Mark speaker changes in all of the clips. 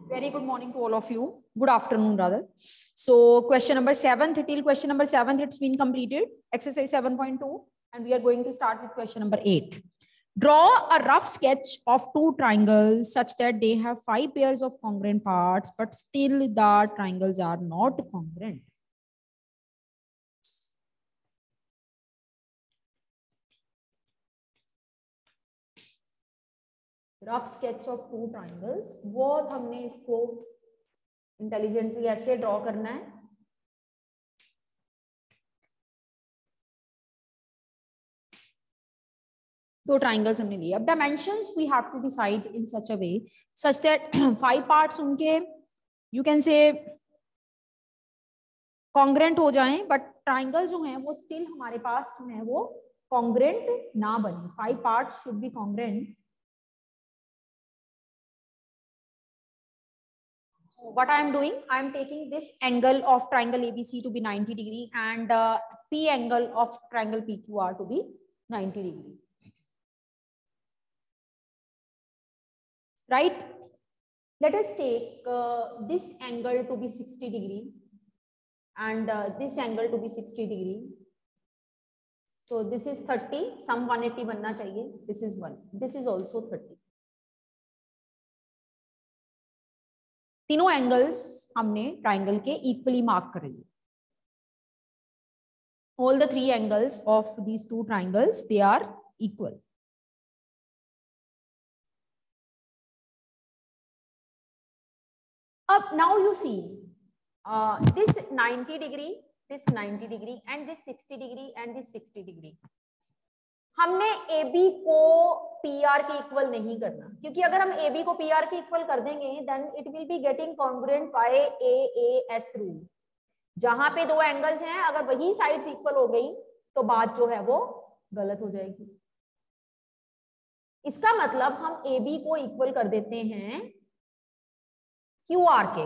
Speaker 1: Very good morning to all of you. Good afternoon, rather. So, question number 7, till question number 7, it's been completed. Exercise 7.2, and we are going to start with question number 8. Draw a rough sketch of two triangles such that they have 5 pairs of congruent parts, but still the triangles are not congruent. Rough sketch of two triangles, वो हमने इसको intelligently ऐसे draw करना है. दो triangles हमने लिए. अब dimensions we have to decide in such a way such that 5 parts उनके यू कैन से कॉन्ग्रेंट हो जाएं, बट ट्राइंगल जो हैं वो स्टिल हमारे पास जो है वो कॉन्ग्रेंट ना बने. 5 parts should be congruent. So what I am doing, I am taking this angle of triangle ABC to be 90 degree and P angle of triangle PQR to be 90 degree. Right? Let us take this angle to be 60 degree and this angle to be 60 degree. So this is 30, some 180 बनना चाहिए. This is 1. This is also 30. तीनों angles हमने triangle के equally mark कर लिए. All the 3 angles of these 2 triangles they are equal. अब now you see this 90 degree, this 90 degree and this 60 degree and this 60 degree. हमने AB को PR के equal नहीं करना, क्योंकि अगर हम AB को PR के इक्वल कर देंगे then it will be getting congruent by AAS rule. जहां पे 2 एंगल्स हैं, अगर वही साइड्स इक्वल हो गई तो बात जो है वो गलत हो जाएगी. इसका मतलब हम AB को इक्वल कर देते हैं QR के.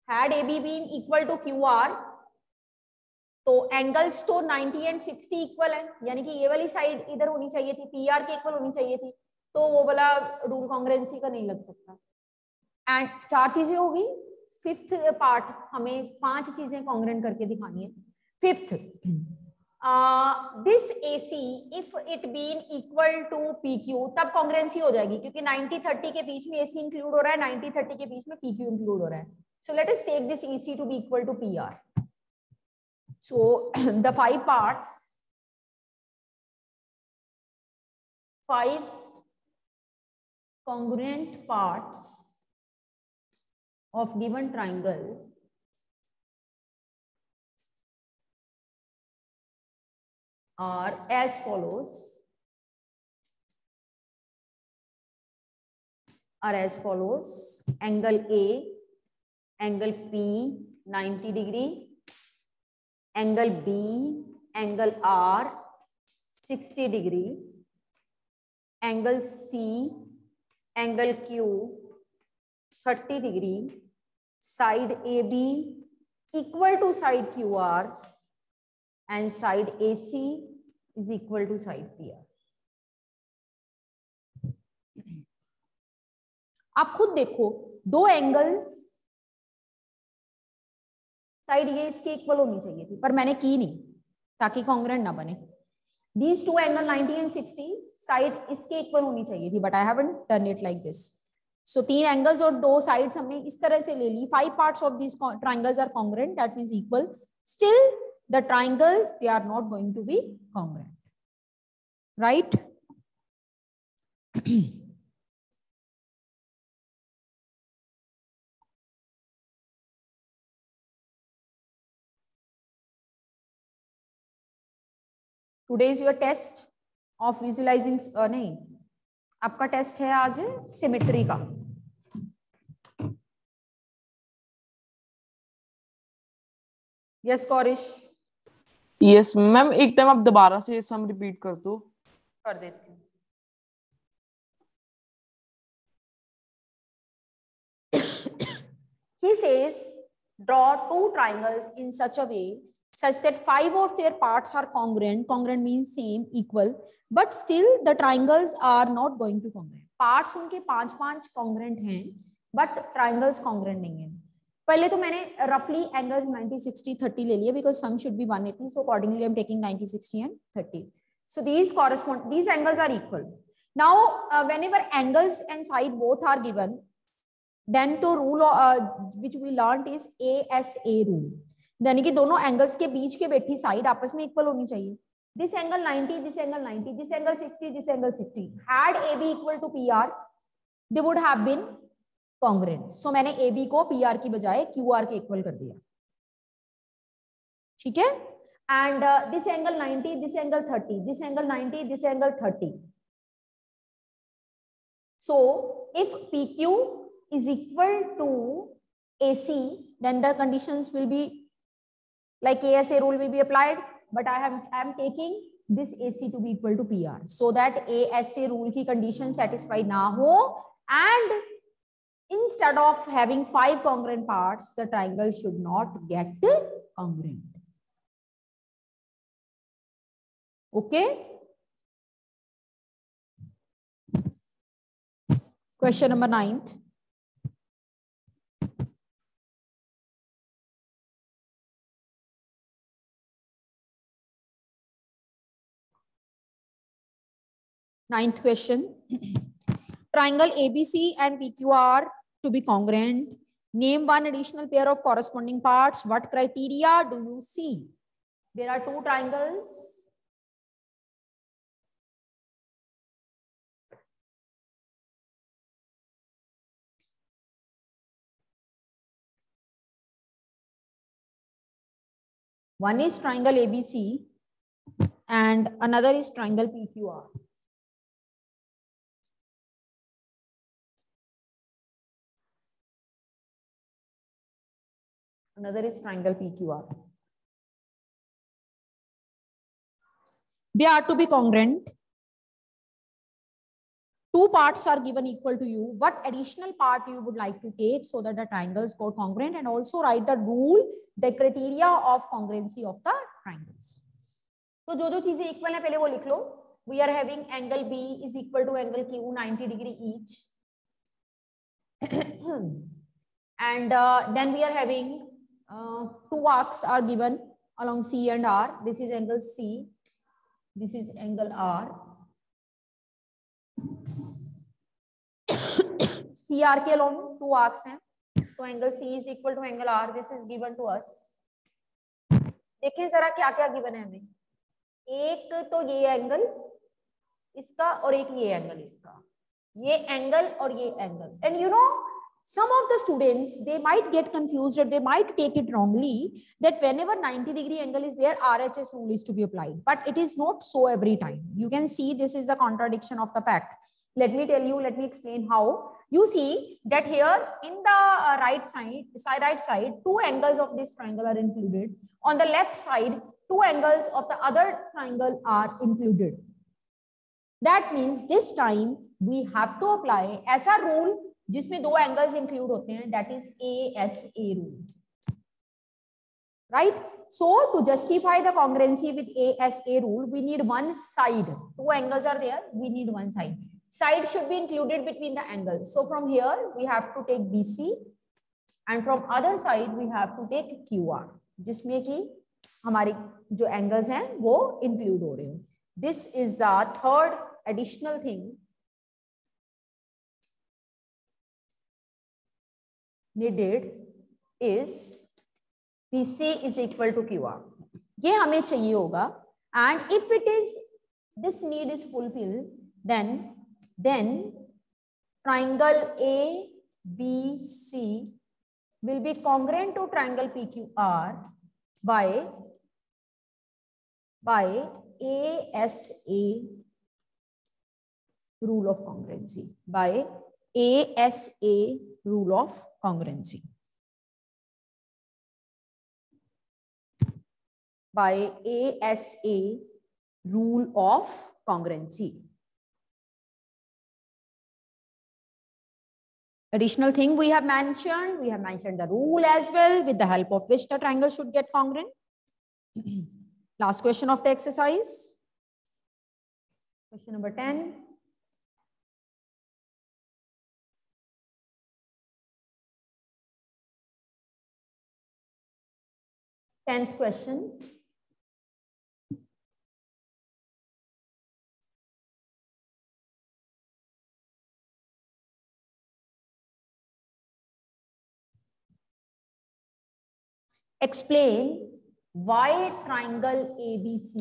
Speaker 1: Had AB been equal to QR, तो एंगल्स तो 90 एंड 60 इक्वल है, यानी कि ये वाली साइड इधर होनी चाहिए थी, PR के इक्वल होनी चाहिए थी, तो वो वाला रूल कॉन्ग्रुएंसी का नहीं लग सकता. एंड 4 चीजें हो गई. 5th पार्ट हमें 5 चीजें कॉन्ग्रुएंट करके दिखानी है. 5th, this AC if it been equal to PQ, तब कॉन्ग्रुएंसी हो जाएगी, क्योंकि 90-30 के बीच में AC इंक्लूड हो रहा है, 90-30 के बीच में PQ इंक्लूड हो रहा है. So let us take this EC to be equal to PR. So the 5 parts, 5 congruent parts of given triangle are as follows. Angle A, angle P 90 degree, angle B, angle R 60 degree, angle C, angle Q 30 degree, side AB equal to side QR and side AC is equal to side PR. आप खुद देखो, 2 angles side ये इसके equal होनी चाहिए थी, पर मैंने की नहीं ताकि कॉन्ग्रुएंट ना बने. These 2 एंगल 90 एंड 60 साइड इसके इक्वल होनी चाहिए थी, but I haven't done it like this. So 3 angles और 2 साइड्स हमने इस तरह से ले ली. 5 parts of this triangles are congruent, that means equal. Still the triangles they are not going to be congruent, right? Today is your test of visualising, नहीं, आपका test है आज सिमेट्री का. यस कौरिश?
Speaker 2: यस मैम, एक time आप दोबारा से सम रिपीट कर दो.
Speaker 1: कर देती हूँ. He says draw 2 triangles in such a way such that 5 of their parts are congruent. Congruent means same, equal, but still the triangles are not going to congruent. Parts उनके 5-5 congruent हैं but triangles congruent नहीं है। पहले तो मैंने रफली angles 90, 60, 30 ले लिया because sum should be 180, so accordingly I'm taking 90, 60 and 30. So these correspond, these angles are equal. Now whenever angles and side both are given, then the rule which we learned is ASA rule, यानी कि दोनों angles के बीच के बैठी side आपस में equal होनी चाहिए. This angle 90, this angle 90, this angle 60, this angle 60. Had AB equal to PR, they would have been congruent. So मैंने AB को PR की बजाय QR के इक्वल कर दिया. ठीक है? And this angle 90, this angle 30, this angle 90, this angle 30. So if PQ is equal to AC, then the conditions will be like ASA rule will be applied. But I am taking this AC to be equal to PR so that ASA rule की condition satisfied ना हो, and instead of having 5 congruent parts, the triangle should not get congruent. Okay. Question number 9th. Ninth question. Triangle ABC and PQ are to be congruent. Name one additional pair of corresponding parts. What criteria do you see? There are 2 triangles. One is triangle ABC and another is triangle PQR. Another is triangle PQR. They are to be congruent. 2 parts are given equal to you. What additional part you would like to take so that the triangles go congruent, and also write the rule, the criteria of congruency of the triangles. तो जो चीजें equal है पहले वो लिख लो. We are having angle B is equal to angle Q 90 degree each. And then we are having 2 arcs are given along C and R. This is angle C. This is angle R. CR के along 2 arcs हैं. तो angle C is equal to angle R. This is given to us. देखें जरा क्या क्या given है हमें. एक तो ये एंगल इसका और एक ये एंगल इसका, ये एंगल और ये angle. And you know some of the students, they might get confused or they might take it wrongly that whenever 90 degree angle is there, RHS rule is to be applied, but it is not so every time. You can see this is the contradiction of the fact. Let me tell you, let me explain how. You see that here in the right side 2 angles of this triangle are included. On the left side 2 angles of the other triangle are included. That means this time we have to apply ऐसा rule जिसमें 2 angles include होते हैं, that is ASA rule, right? So to justify the congruency with ASA rule, we need one side. 2 angles are there, we need one side. Side should be included between the angles. So from here we have to take BC, and from other side we have to take QR, जिसमें कि हमारे जो angles हैं वो include हो रहे हैं. This is the third additional thing needed is PC is equal to QR. ये हमें चाहिए होगा, and if it is this need is fulfilled, then triangle ABC will be congruent to triangle PQR by ASA rule of congruency, by ASA rule of congruency, by ASA rule of congruency. Additional thing we have mentioned the rule as well, with the help of which the triangle should get congruent. Last question of the exercise, question number 10. 10th question. Explain why triangle ABC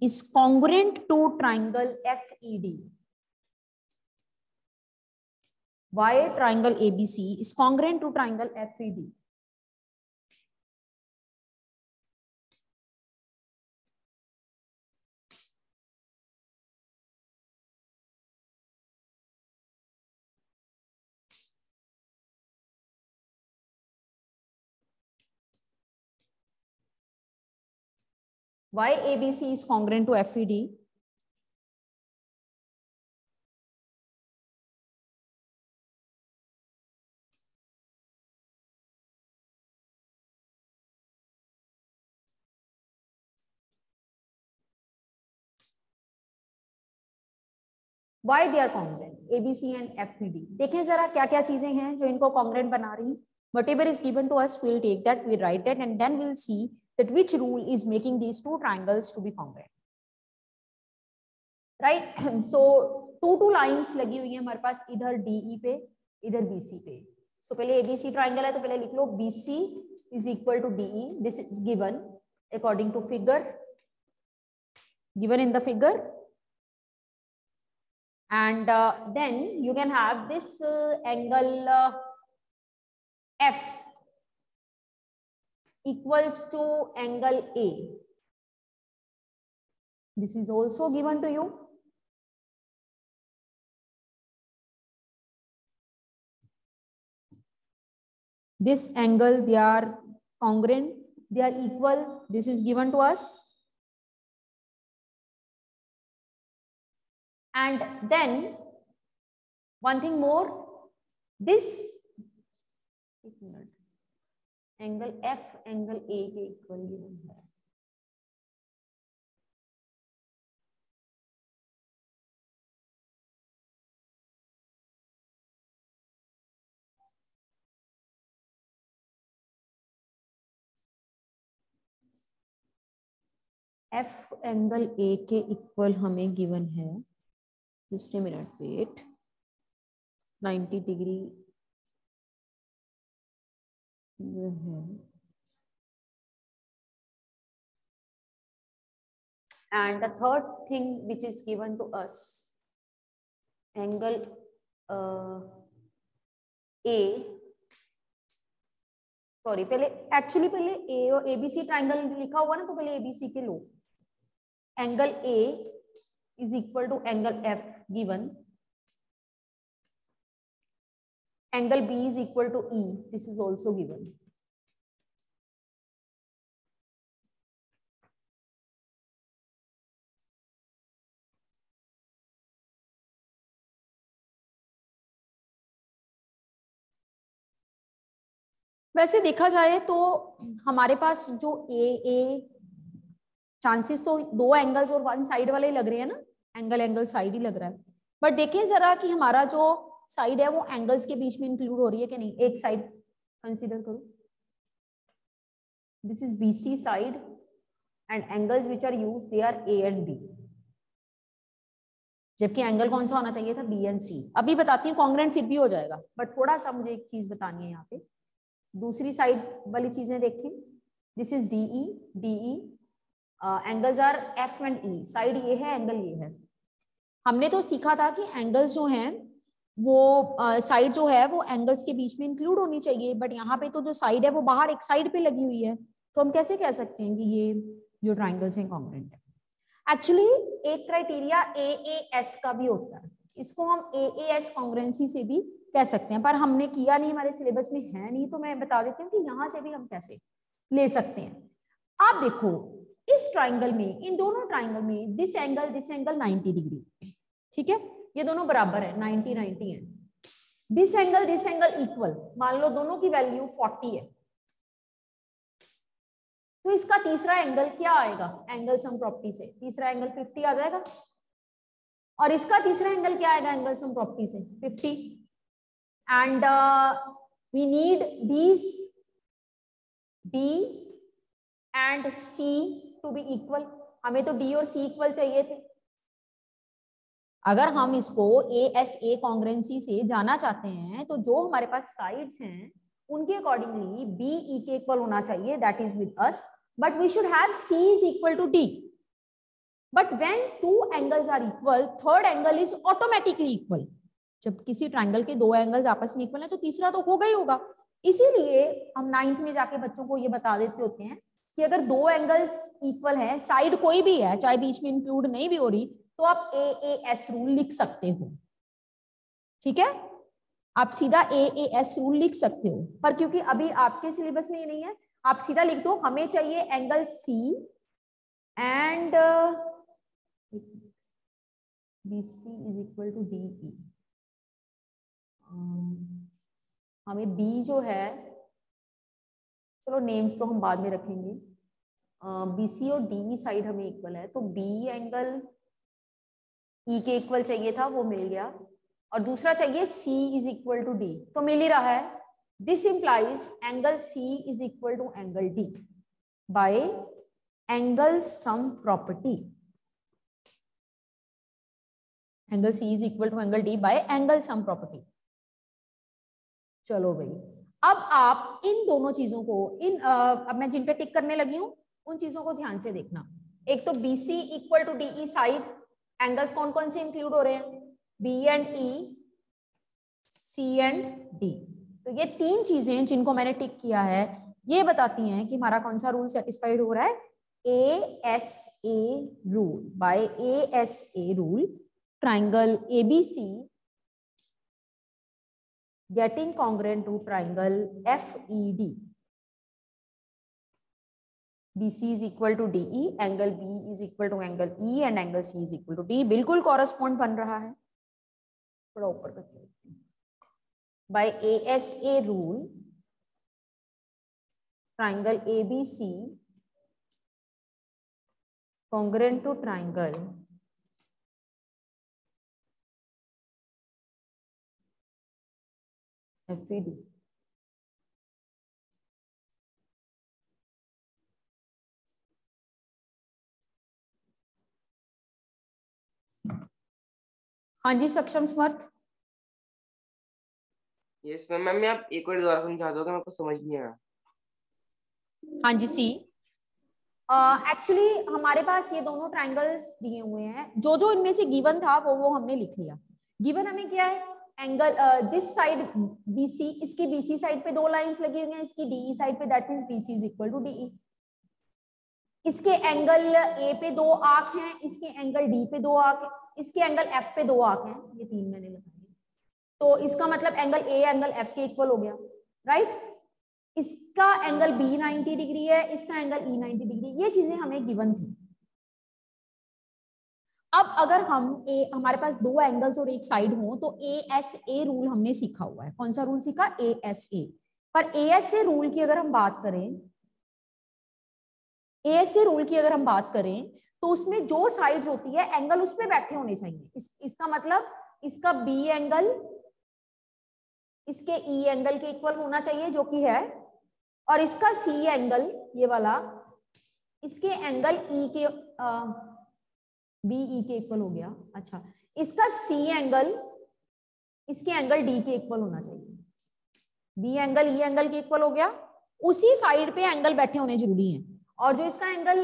Speaker 1: is congruent to triangle FED. Why triangle ABC is congruent to triangle FED? Why ABC is congruent to FED? Why they are congruent? ABC and FED. देखें जरा क्या क्या चीजें हैं जो इनको congruent बना रही हैं. Whatever is given to us, we'll take that, we write that, and then we'll see that which rule is making these two triangles to be congruent. Right? So two lines लगी हुई हैं हमारे पास, इधर DE पे, इधर BC पे. So पहले ABC triangle है तो पहले लिख लो BC is equal to DE. This is given according to figure, given in the figure. And then you can have this angle F equals to angle A. This is also given to you. This angle, they are congruent, they are equal. This is given to us. And then one thing more, this angle F angle A के equal given है. F angle A के equal हमें given है. Just a minute, wait. 90 degree and the third thing which is given to us, angle A, sorry पहले actually पहले A और ABC triangle लिखा हुआ ना, तो पहले ABC के लो. Angle A is equal to angle F given. Angle B is equal to E. This is also given. वैसे देखा जाए तो हमारे पास जो ए चांसेस तो दो एंगल्स और वन साइड वाले लग रहे हैं ना, एंगल साइड ही लग रहा है. बट देखें जरा कि हमारा जो साइड है वो एंगल्स के बीच में इंक्लूड हो रही है कि नहीं. एक साइड कंसीडर करो, this is BC side and angles which are used they are A and B, जबकि एंगल कौन सा होना चाहिए था, B and C. अभी बताती हूँ कॉन्ग्रुएंट फिर भी हो जाएगा, बट थोड़ा सा मुझे एक चीज बतानी है यहाँ पे. दूसरी साइड वाली चीजें देखें, this is DE, angles are F and E. Side ये है, एंगल ये है. हमने तो सीखा था कि एंगल्स जो हैं वो साइड जो है वो एंगल्स के बीच में इंक्लूड होनी चाहिए, बट यहाँ पे तो जो साइड है वो बाहर एक साइड पे लगी हुई है, तो हम कैसे कह सकते हैं कि ये जो ट्राइंगल्स हैं कॉन्ग्रुएंट है. एक्चुअली एक क्राइटेरिया AAS का भी होता है, इसको हम AAS कॉन्ग्रुएंसी से भी कह सकते हैं, पर हमने किया नहीं, हमारे सिलेबस में है नहीं, तो मैं बता देती हूँ कि यहाँ से भी हम कैसे ले सकते हैं. आप देखो इस ट्राइंगल में, इन दोनों ट्राइंगल में दिस एंगल 90 डिग्री, ठीक है, ये दोनों बराबर है, 90 है. दिस एंगल इक्वल, मान लो दोनों की वैल्यू 40 है, तो इसका तीसरा एंगल क्या आएगा, एंगल सम प्रॉपर्टी से तीसरा एंगल 50 आ जाएगा, और इसका तीसरा एंगल क्या आएगा एंगल सम प्रॉपर्टी से 50. And we need these D and C to be equal. हमें तो D और C इक्वल चाहिए थे। अगर हम इसको ASA कॉन्ग्रुएंसी से जाना चाहते हैं तो जो हमारे पास साइड्स हैं उनके अकॉर्डिंगली BE के इक्वल होना चाहिए, that is with us, but we should have C is equal to D। But when two angles are equal, third angle is automatically equal. जब किसी ट्रायंगल के दो एंगल्स आपस में इक्वल है तो तीसरा तो होगा ही होगा। इसीलिए हम 9th में जाके बच्चों को ये बता देते होते हैं कि अगर दो एंगल्स इक्वल है, साइड कोई भी है, चाहे बीच में इंक्लूड नहीं भी हो रही, तो आप AAS रूल लिख सकते हो। ठीक है, आप सीधा AAS रूल लिख सकते हो, पर क्योंकि अभी आपके सिलेबस में ये नहीं है, आप सीधा लिख दो हमें चाहिए angle C and BC is equal to DE। हमें B जो है, चलो नेम्स तो हम बाद में रखेंगे, BC और DE साइड हमें इक्वल है, तो B एंगल E के इक्वल चाहिए था, वो मिल गया, और दूसरा चाहिए C is equal to D, तो मिल ही रहा है। This implies angle C is equal to angle D by angle sum property. Angle C is equal to angle D by angle sum property. चलो भाई, अब आप इन दोनों चीजों को अब मैं जिन पे टिक करने लगी हूं उन चीजों को ध्यान से देखना। एक तो BC equal to DE side, angles कौन कौन से इंक्लूड हो रहे हैं, B and E, C and D। तो ये तीन चीजें जिनको मैंने टिक किया है ये बताती हैं कि हमारा कौन सा रूल सेटिस्फाइड हो रहा है, ASA rule. By ASA rule triangle ABC getting congruent to triangle FED, BC is equal to DE, angle B is equal to angle E and angle C is equal to D, बिल्कुल correspond बन रहा है। थोड़ा ऊपर करके, by ASA rule triangle ABC congruent to triangle FED। हाँ जी सक्षम समर्थ।
Speaker 3: Yes ma'am. Ma'am आप एक बार दोबारा समझा दोगे, मेरे को समझ नहीं आया।
Speaker 1: हाँ जी सी, एक्चुअली हमारे पास ये दोनों ट्राइंगल्स दिए हुए हैं, जो जो इनमें से गिवन था वो हमने लिख लिया। गिवन हमें क्या है, एंगल दिस साइड BC, इसकी BC साइड पे दो लाइंस लगी हुई हैं, इसकी DE साइड पे, that means BC is equal to DE। इसके एंगल A पे दो आर्क हैं, इसके एंगल D पे दो आर्क हैं, इसके एंगल F पे दो आर्क हैं, ये तीन मैंने लगाए। तो इसका मतलब एंगल A एंगल F के इक्वल हो गया, राइट। इसका एंगल B 90 डिग्री है, इसका एंगल E 90 डिग्री, ये चीजें हमें गिवन थी। अब अगर हमारे पास दो एंगल्स और एक साइड हो तो ASA रूल हमने सीखा हुआ है। कौन सा रूल सीखा, ASA। पर ASA रूल की अगर हम बात करें, ASA रूल की अगर हम बात करें तो उसमें जो साइड्स होती है एंगल उस पे बैठे होने चाहिए। इसका मतलब इसका B एंगल इसके E एंगल के इक्वल होना चाहिए, जो कि है, और इसका C एंगल ये वाला इसके एंगल E के BE के इक्वल हो गया। अच्छा, इसका C एंगल इसके एंगल D के इक्वल होना चाहिए। B एंगल E एंगल के इक्वल हो गया, उसी साइड पे एंगल बैठे होने जरूरी हैं। और जो इसका angle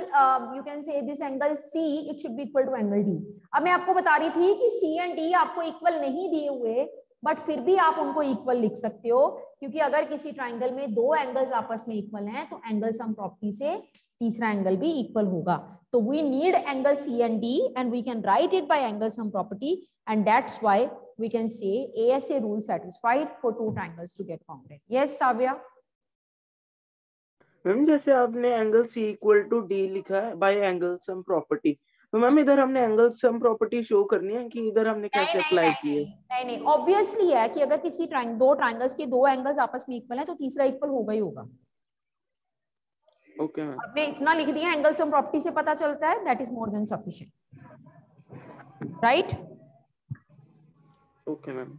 Speaker 1: you can say this angle C it should be equal to angle D। अब मैं आपको बता रही थी कि C एंड D आपको इक्वल नहीं दिए हुए, बट फिर भी आप उनको इक्वल लिख सकते हो, क्योंकि अगर किसी ट्राइंगल में दो एंगल्स आपस में इक्वल हैं तो एंगल सम प्रॉपर्टी से तीसरा एंगल भी इक्वल होगा। तो we need angle C and D and we can write it by angle sum property, and that's why we can say ASA rule satisfied for two triangles to get congruent. Yes Savya?
Speaker 2: Ma'am जैसे आपने angle C equal to D लिखा है by angle sum property, तो ma'am इधर हमने angle sum property show करनी है कि इधर हमने कैसे अप्लाई की है?
Speaker 1: नहीं, ऑब्वियसली है कि अगर किसी दो ट्राइंगल्स के दो एंगल्स आपस में इक्वल है तो तीसरा इक्वल होगा ही होगा।
Speaker 2: Okay ma'am.
Speaker 1: आपने इतना लिख दिया, एंगल सम प्रॉपर्टी से पता चलता है, that is more than sufficient, right.
Speaker 2: Okay ma'am.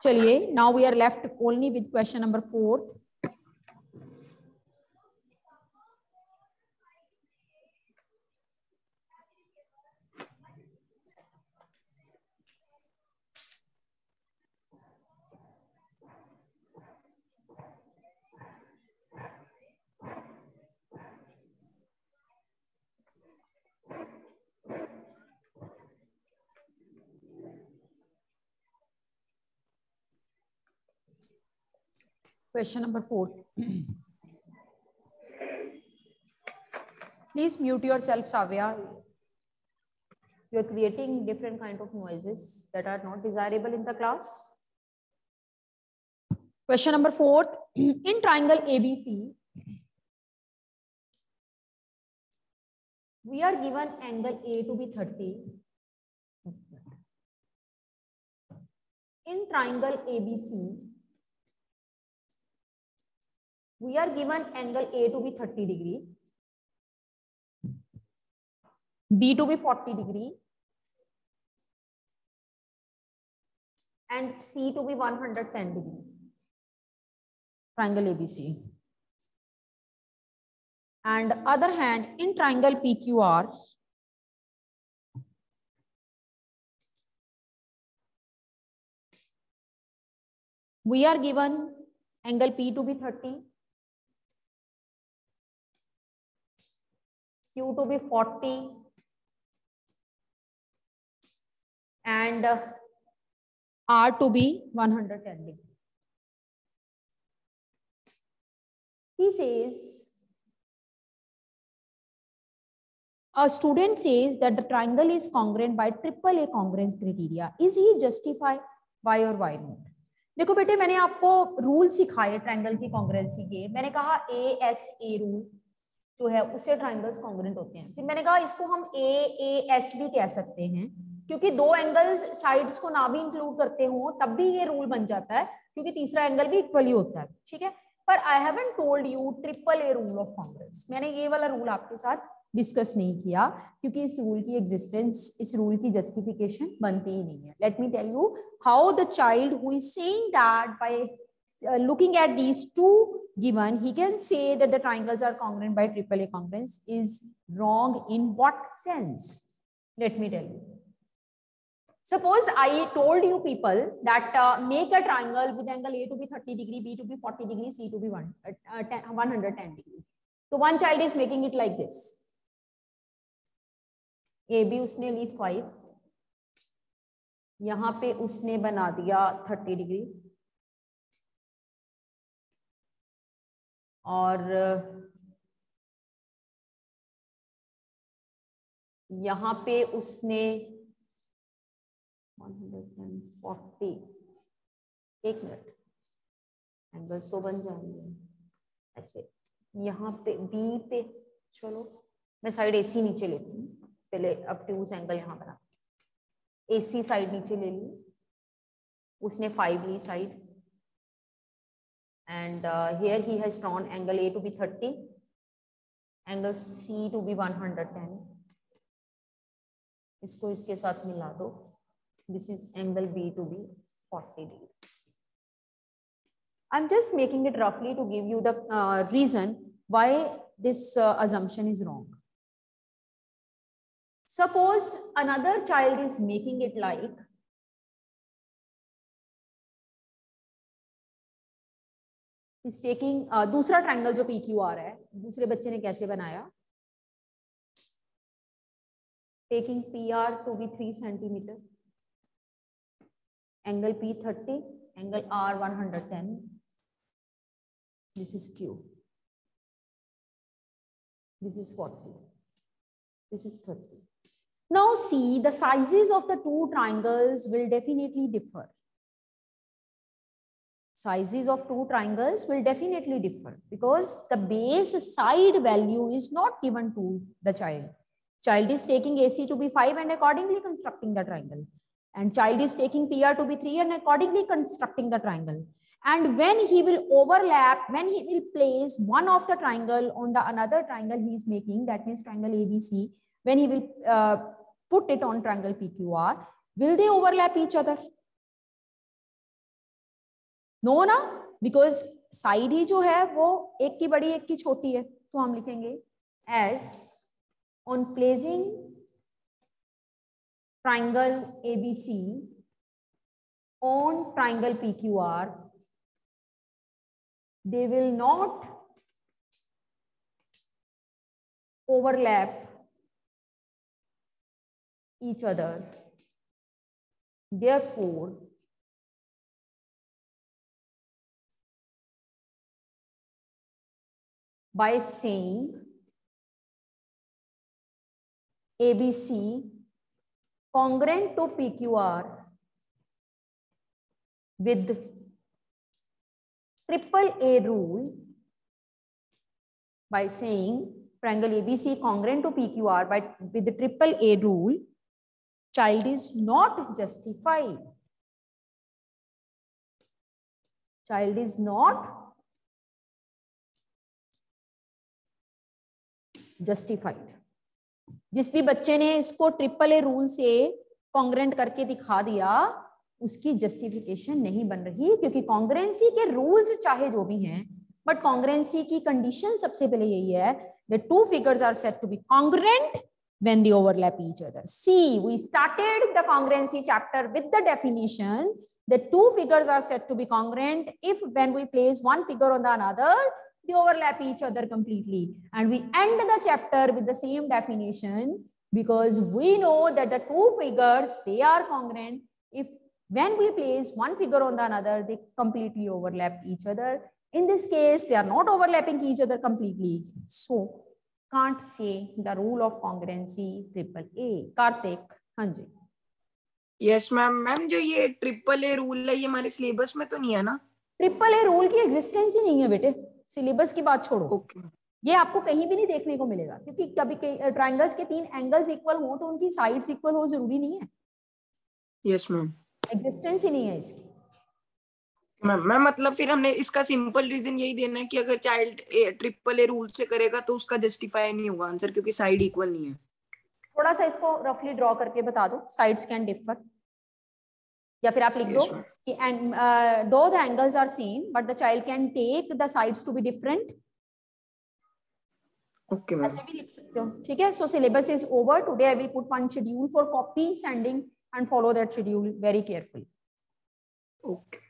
Speaker 1: चलिए, now we are left only with question number 4. Question number 4. Please mute yourself, Savya. You are creating different kind of noises that are not desirable in the class. Question number 4. In triangle ABC, we are given angle A to be 30. In triangle ABC, we are given angle A to be 30 degree, B to be 40 degree, and C to be 110 degree. Triangle ABC. And other hand, in triangle PQR, we are given angle P to be 30, Q to be 40, and R to be 110 degree. He says, a student says that the triangle is congruent by AAA congruence criteria. Is he justified? Why or why not? देखो बेटे, मैंने आपको rule सिखाए triangle की congruency के. मैंने कहा ASA rule जो है उससे ट्रायंगल्स कॉन्ग्रुएंट होते हैं. फिर मैंने कहा इसको हम AAS भी कह सकते हैं, क्योंकि दो एंगल्स साइड्स को ना भी इंक्लूड करते हो तब भी ये रूल बन जाता है, क्योंकि तीसरा एंगल भी इक्वली होता है. ठीक है, पर I haven't told you AAA rule of congruence. मैंने ये वाला रूल आपके साथ डिस्कस नहीं किया, क्योंकि इस रूल की एग्जिस्टेंस, इस रूल की जस्टिफिकेशन बनती ही नहीं है. Let me tell you how the child who is saying that by looking at these two given, he can say that the triangles are congruent by AAA congruence is wrong in what sense? Let me tell you. Suppose I told you people that make a triangle with angle A to be 30 degree, B to be 40 degree, C to be 110 degree. So one child is making it like this. AB उसने ली 5, यहाँ पे उसने बना दिया 30 degree, और यहाँ पे उसने 140. एक मिनट, एंगल्स तो बन जाएंगे ऐसे. यहाँ पे B पे, चलो मैं साइड AC नीचे लेती हूँ पहले. अब ट्यूज एंगल यहाँ बना, AC साइड नीचे ले ली, उसने 5 ली side, and here he has drawn angle A to be 30, angle C to be 110. इसको इसके साथ मिला दो. This is angle B to be 40 degree. I'm just making it roughly to give you the reason why this assumption is wrong. Suppose another child is making it like is taking दूसरा triangle जो PQR है, दूसरे बच्चे ने कैसे बनाया? Taking PR to be 3 centimeter, angle P 30, angle R 110. This is Q. This is 40. This is 30. Now see, the sizes of the two triangles will definitely differ. Sizes of two triangles will definitely differ because the base side value is not given to the child. Child is taking AC to be 5 and accordingly constructing the triangle. And child is taking PR to be 3 and accordingly constructing the triangle. And when he will overlap, when he will place one of the triangle on the another triangle he is making, that means triangle ABC, when he will put it on triangle PQR, will they overlap each other? No ना, because side ही जो है वो एक की बड़ी एक की छोटी है, तो हम लिखेंगे S on placing triangle ABC on triangle PQR, they will not overlap each other. Therefore, by saying ABC congruent to PQR with triple A rule, by saying triangle ABC congruent to PQR with the triple A rule, child is not justified. Child is not justified. जिस भी बच्चे ने इसको triple a rule से congruent करके दिखा दिया, उसकी जस्टिफिकेशन नहीं बन रही, क्योंकि कॉन्ग्रेंसी के रूल्स चाहे जो भी हैं, बट कॉन्ग्रेंसी की कंडीशन सबसे पहले यही है, the two figures are said to be congruent when they overlap each other. See, we started the congruency chapter with the definition that two figures are said to be congruent if when we place one figure on the another, they overlap each other completely. And we end the chapter with the same definition because we know that the two figures, they are congruent if when we place one figure on the another, they completely overlap each other. In this case, they are not overlapping each other completely. So, can't say the rule of congruency triple A. Karthik, हाँ जी.
Speaker 4: Yes, ma'am. Ma'am जो ये triple a rule है, ये हमारे syllabus में तो नहीं है ना?
Speaker 1: ट्रिपल ए रूल की एग्जिस्टेंस ही नहीं है बेटे. सिलेबस की बात छोड़ो.
Speaker 4: Okay.
Speaker 1: ये आपको कहीं भी नहीं देखने को मिलेगा, क्योंकि कभी ट्रायंगल्स के तीन एंगल्स इक्वल हो तो उनकी साइड्स इक्वल हो जरूरी नहीं है.
Speaker 4: Yes, ma'am.
Speaker 1: एग्जिस्टेंस ही नहीं है इसकी.
Speaker 4: मैम मतलब फिर हमने इसका सिंपल रीजन यही देना है कि अगर चाइल्ड ट्रिपल ए रूल से करेगा तो उसका जस्टिफाई नहीं होगा आंसर, क्योंकि साइड इक्वल नहीं है.
Speaker 1: थोड़ा सा इसको रफली ड्रॉ करके बता दो. साइड्स कैन डिफर, या फिर आप लिख दो कि दो the angles are same but the child can take the sides to be different.
Speaker 4: Okay ma'am.
Speaker 1: ऐसे भी लिख सकते हो. ठीक है. So syllabus is over. Today I will put one schedule for copy sending and follow that schedule very carefully.
Speaker 4: Okay.